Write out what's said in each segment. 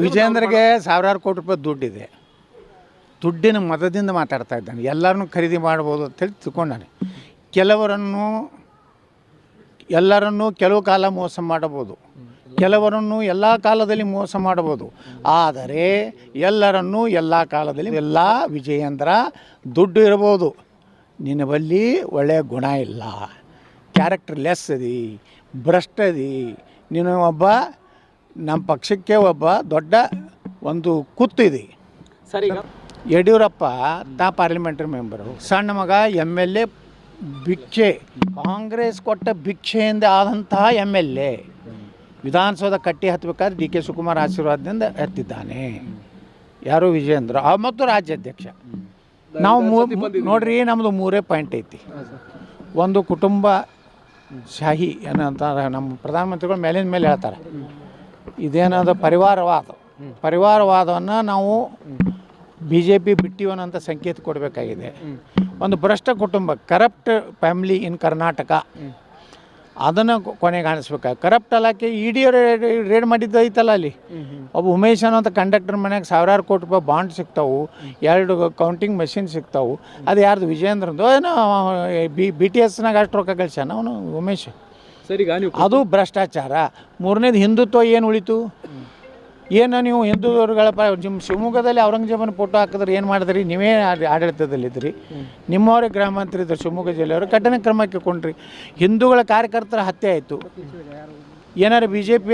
ವಿಜೇಂದ್ರಗೆ ಸಾವಿರಾರು ಕೋಟಿ ರೂಪಾಯಿ ದುಡ್ಡಿದೆ. ದುಡ್ಡಿನ ಮತದಿಂದ ಮಾತಾಡ್ತಾ ಇದ್ದಾನೆ. ಎಲ್ಲರನ್ನೂ ಖರೀದಿ ಮಾಡ್ಬೋದು ಅಂತೇಳಿ ತಿಳ್ಕೊಂಡಾನೆ. ಎಲ್ಲರನ್ನೂ ಕೆಲವು ಕಾಲ ಮೋಸ ಮಾಡಬಹುದು, ಕೆಲವರನ್ನು ಎಲ್ಲ ಕಾಲದಲ್ಲಿ ಮೋಸ ಮಾಡಬಹುದು. ಆದರೆ ಎಲ್ಲರನ್ನೂ ಎಲ್ಲ ಕಾಲದಲ್ಲಿ ಎಲ್ಲ ವಿಜಯೇಂದ್ರ ದುಡ್ಡು ಇರ್ಬೋದು, ನಿನ್ನ ಬಳಿ ಒಳ್ಳೆಯ ಗುಣ ಇಲ್ಲ, ಕ್ಯಾರೆಕ್ಟರ್ ಲೆಸ್ ಅದಿ, ಭ್ರಷ್ಟ ಅದಿ, ನೀನು ಒಬ್ಬ ನಮ್ಮ ಪಕ್ಷಕ್ಕೆ ಒಬ್ಬ ದೊಡ್ಡ ಒಂದು ಕುತ್ತಿದೆ. ಸರಿ, ಯಡಿಯೂರಪ್ಪ ಪಾರ್ಲಿಮೆಂಟ್ರಿ ಮೆಂಬರು, ಸಣ್ಣ ಮಗ MLA, ಭಿಕ್ಷೆ, ಕಾಂಗ್ರೆಸ್ ಕೊಟ್ಟ ಭಿಕ್ಷೆಯಿಂದ ಆದಂತಹ MLA. ವಿಧಾನಸೌಧ ಕಟ್ಟಿ ಹತ್ತಬೇಕಾದ್ರೆ DK ಶಿವಕುಮಾರ್ ಆಶೀರ್ವಾದದಿಂದ ಎತ್ತಿದ್ದಾನೆ. ಯಾರು? ವಿಜೇಂದ್ರ ಮತ್ತು ರಾಜ್ಯಾಧ್ಯಕ್ಷ. ನಾವು ನೋಡ್ರಿ, ನಮ್ಮದು 3 ಪಾಯಿಂಟ್ ಐತಿ. ಒಂದು ಕುಟುಂಬ ಶಾಹಿ ಏನಂತಾರೆ, ನಮ್ಮ ಪ್ರಧಾನಮಂತ್ರಿಗಳು ಮೇಲಿನ ಮೇಲೆ ಹೇಳ್ತಾರೆ, ಇದೇನಾದ ಪರಿವಾರವಾದವನ್ನು ನಾವು BJP ಬಿಟ್ಟಿವನಂತ ಸಂಕೇತ ಕೊಡಬೇಕಾಗಿದೆ. ಒಂದು ಭ್ರಷ್ಟ ಕುಟುಂಬ, ಕರಪ್ಟ್ ಫ್ಯಾಮಿಲಿ ಇನ್ ಕರ್ನಾಟಕ, ಅದನ್ನು ಕೊನೆಗೆ ಕಾಣಿಸ್ಬೇಕಾಗ. ಕರಪ್ಟ್ ಅಲ್ಲಕ್ಕೆ ED ರೇಡ್ ಮಾಡಿದ್ದು ಐತಲ್ಲ, ಅಲ್ಲಿ ಒಬ್ಬ ಉಮೇಶ್ ಅನ್ನೋಂಥ ಕಂಡಕ್ಟರ್ ಮನೆಯಾಗ ಸಾವಿರಾರು ಕೋಟಿ ರೂಪಾಯಿ ಬಾಂಡ್ ಸಿಗ್ತಾವೆ, 2 ಕೌಂಟಿಂಗ್ ಮಷಿನ್ ಸಿಗ್ತಾವೆ. ಅದು ಯಾರ್ದು? ವಿಜೇಂದ್ರದ್ದು. ಏನೋ BTSನಾಗ ಅಷ್ಟು ರೊಕ್ಕ ಕಳ್ಸ್ಯಾನ ಅವನು ಉಮೇಶ್. ಸರಿ, ಅದು ಭ್ರಷ್ಟಾಚಾರ. 3ನೇದು ಹಿಂದುತ್ವ. ಏನು ಉಳಿತು? ಏನು ನೀವು ಹಿಂದೂಗಳ ನಿಮ್ಮ ಶಿವಮೊಗ್ಗದಲ್ಲಿ ಔರಂಗಜೇಬನ ಫೋಟೋ ಹಾಕಿದ್ರೆ ಏನು ಮಾಡಿದ್ರಿ? ನೀವೇ ಆಡಳಿತದಲ್ಲಿದ್ದಿರಿ, ನಿಮ್ಮವರೇ ಗೃಹ ಮಂತ್ರಿ ಇದ್ದರು ಶಿವಮೊಗ್ಗ ಜಿಲ್ಲೆಯವರು, ಕಠಿಣ ಕ್ರಮಕ್ಕೆ ಕೊಂಡ್ರಿ. ಹಿಂದೂಗಳ ಕಾರ್ಯಕರ್ತರ ಹತ್ಯೆ ಆಯಿತು. ಏನಾರು BJP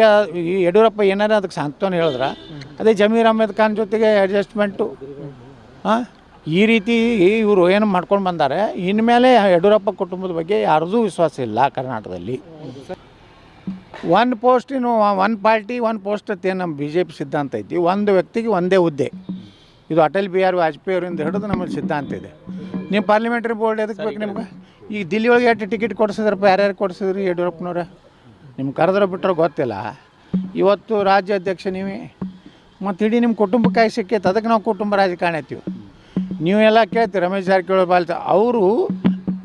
ಯಡಿಯೂರಪ್ಪ ಏನಾರು ಅದಕ್ಕೆ ಸಾಂತ್ವನ ಹೇಳಿದ್ರ? ಅದೇ ಜಮೀರ್ ಅಹ್ಮದ್ ಖಾನ್ ಜೊತೆಗೆ ಅಡ್ಜಸ್ಟ್ಮೆಂಟು. ಈ ರೀತಿ ಇವರು ಏನು ಮಾಡ್ಕೊಂಡು ಬಂದಾರೆ. ಇನ್ಮೇಲೆ ಯಡಿಯೂರಪ್ಪ ಕುಟುಂಬದ ಬಗ್ಗೆ ಯಾರದೂ ವಿಶ್ವಾಸ ಇಲ್ಲ ಕರ್ನಾಟಕದಲ್ಲಿ. 1 ಪೋಸ್ಟ್, ಇನ್ನು 1 ಪಾರ್ಟಿ 1 ಪೋಸ್ಟ್ ಅಂತ ಏನು ನಮ್ಮ BJP ಸಿದ್ಧಾಂತ ಐತಿ. ಒಂದು ವ್ಯಕ್ತಿಗೆ ಒಂದೇ ಹುದ್ದೆ. ಇದು ಅಟಲ್ ಬಿಹಾರಿ ವಾಜಪೇಯಿ ಅವರಿಂದ ಹಿಡಿದು ನಮ್ಮಲ್ಲಿ ಸಿದ್ಧಾಂತ ಇದೆ. ನೀವು ಪಾರ್ಲಿಮೆಂಟ್ರಿ ಬೋರ್ಡ್ ಎದಕ್ಕೆ ಬೇಕು ನಿಮ್ಗೆ? ಈಗ ದಿಲ್ಲಿ ಒಳಗೆ ಎಷ್ಟು ಟಿಕೆಟ್ ಕೊಡಿಸಿದ್ರಪ್ಪ? ಯಾರ್ಯಾರು ಕೊಡಿಸಿದ್ರಿ? ಯಡಿಯೂರಪ್ಪನವ್ರೆ ನಿಮ್ಗೆ ಕರೆದ್ರೆ ಬಿಟ್ಟರೆ ಗೊತ್ತಿಲ್ಲ. ಇವತ್ತು ರಾಜ್ಯಾಧ್ಯಕ್ಷ ನೀವೇ, ಮತ್ತು ಇಡೀ ನಿಮ್ಮ ಕುಟುಂಬಕ್ಕಾಗಿ ಸಿಕ್ಕೈತೆ. ಅದಕ್ಕೆ ನಾವು ಕುಟುಂಬ ರಾಜಕಾರಣ ಐತೀವಿ. ನೀವೆಲ್ಲ ಕೇಳ್ತೀವಿ ರಮೇಶ್ ಜಾರಕಿಹೊಳಿ ಬಾಲ್ತ ಅವರು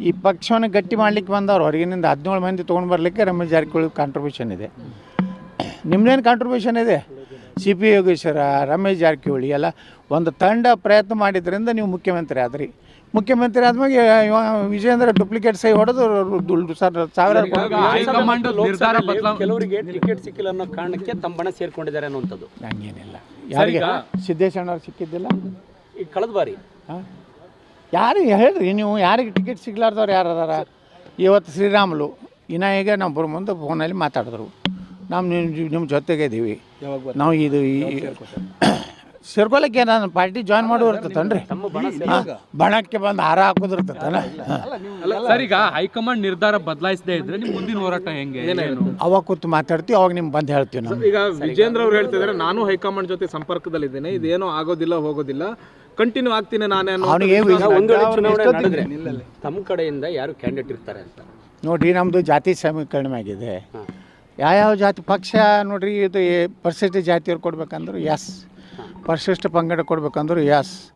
ಈ ಪಕ್ಷವನ್ನು ಗಟ್ಟಿ ಮಾಡಲಿಕ್ಕೆ ಬಂದವರು. ಹೊರಗಿನಿಂದ 17 ಮಂದಿ ತೊಗೊಂಡು ಬರಲಿಕ್ಕೆ ರಮೇಶ್ ಜಾರಕಿಹೊಳಿ ಕಾಂಟ್ರಿಬ್ಯೂಷನ್ ಇದೆ. ನಿಮ್ಮದೇನು ಕಾಂಟ್ರಿಬ್ಯೂಷನ್ ಇದೆ? CP ಯೋಗೇಶ್ವರ, ರಮೇಶ್ ಜಾರಕಿಹೊಳಿ ಎಲ್ಲ ಒಂದು ತಂಡ ಪ್ರಯತ್ನ ಮಾಡಿದ್ರಿಂದ ನೀವು ಮುಖ್ಯಮಂತ್ರಿ ಆದ್ರಿ. ಮುಖ್ಯಮಂತ್ರಿ ಆದ್ಮೇಲೆ ವಿಜೇಂದ್ರ ಡುಪ್ಲಿಕೇಟ್ ಸಹಿ ಹೊಡೆದು ಸಾವಿರಾರು ಕೆಲವರಿಗೆ ಟಿಕೆಟ್ ಸಿಕ್ಕಿಲ್ಲ ಅನ್ನೋ ಕಾರಣಕ್ಕೆ ತಮ್ಮ ಬಣ ಸೇರ್ಕೊಂಡಿದ್ದಾರೆ ಅನ್ನುವಂಥದ್ದು. ಹಂಗೇನಿಲ್ಲ. ಯಾರಿಗೆ? ಸಿದ್ದೇಶಣ್ಣವ್ರು ಸಿಕ್ಕಿದ್ದಿಲ್ಲ ಈಗ ಕಳೆದ ಬಾರಿ. ಯಾರಿಗೆ ಹೇಳ್ರಿ ನೀವು? ಯಾರಿಗೆ ಟಿಕೆಟ್ ಸಿಗ್ಲಾರ್ದವ್ರು ಯಾರು ಅದಾರ? ಇವತ್ತು ಶ್ರೀರಾಮುಲು ಈಗ ನಾವು ಮುಂದೆ ಫೋನಲ್ಲಿ ಮಾತಾಡಿದ್ರು. ನಾವು ನಿಮ್ಮ ಜೊತೆಗೆ ಇದ್ದೀವಿ. ನಾವು ಇದು ಸೇರ್ಕೊಳಕ್ಕೆ ನಾನು ಪಾರ್ಟಿ ಜಾಯ್ನ್ ಮಾಡೋ ಇರ್ತತನ್ರಿ. ಬಣಕ್ಕೆ ಬಂದು ಹಾರ ಹಾಕೋದು ಇರ್ತತನ. ಸರ್, ಈಗ ಹೈಕಮಾಂಡ್ ನಿರ್ಧಾರ ಬದಲಾಯಿಸದೇ ಇದ್ರೆ ನಿಮ್ಮ ಮುಂದಿನ ಹೋರಾಟ ಹೆಂಗೆ? ಅವಾಗ ಕೂತು ಮಾತಾಡ್ತೀವಿ, ಅವಾಗ ನಿಮ್ಗೆ ಬಂದು ಹೇಳ್ತೀವಿ ನಾವು. ಈಗ ವಿಜೇಂದ್ರ ಅವ್ರು ಹೇಳ್ತಿದ್ದಾರೆ, ನಾನು ಹೈಕಮಾಂಡ್ ಜೊತೆ ಸಂಪರ್ಕದಲ್ಲಿದ್ದೇನೆ, ಇದೇನೋ ಆಗೋದಿಲ್ಲ ಹೋಗೋದಿಲ್ಲ, ಕಂಟಿನ್ಯೂ ಆಗ್ತೀನಿ ನಾನೇ. ಅವನಿಗೆ ತಮ್ಮ ಕಡೆಯಿಂದ ಯಾರು ಕ್ಯಾಂಡಿಡೇಟ್ ಇರ್ತಾರೆ ಅಂತ ನೋಡ್ರಿ, ನಮ್ಮದು ಜಾತಿ ಸಮೀಕರಣ ಆಗಿದೆ. ಯಾವ ಜಾತಿ ಪಕ್ಷ ನೋಡ್ರಿ, ಇದು ಪರಿಶಿಷ್ಟ ಜಾತಿಯವ್ರು ಕೊಡ್ಬೇಕಂದ್ರು ಎಸ್, ಪರಿಶಿಷ್ಟ ಪಂಗಡ ಕೊಡ್ಬೇಕಂದ್ರು ಎಸ್.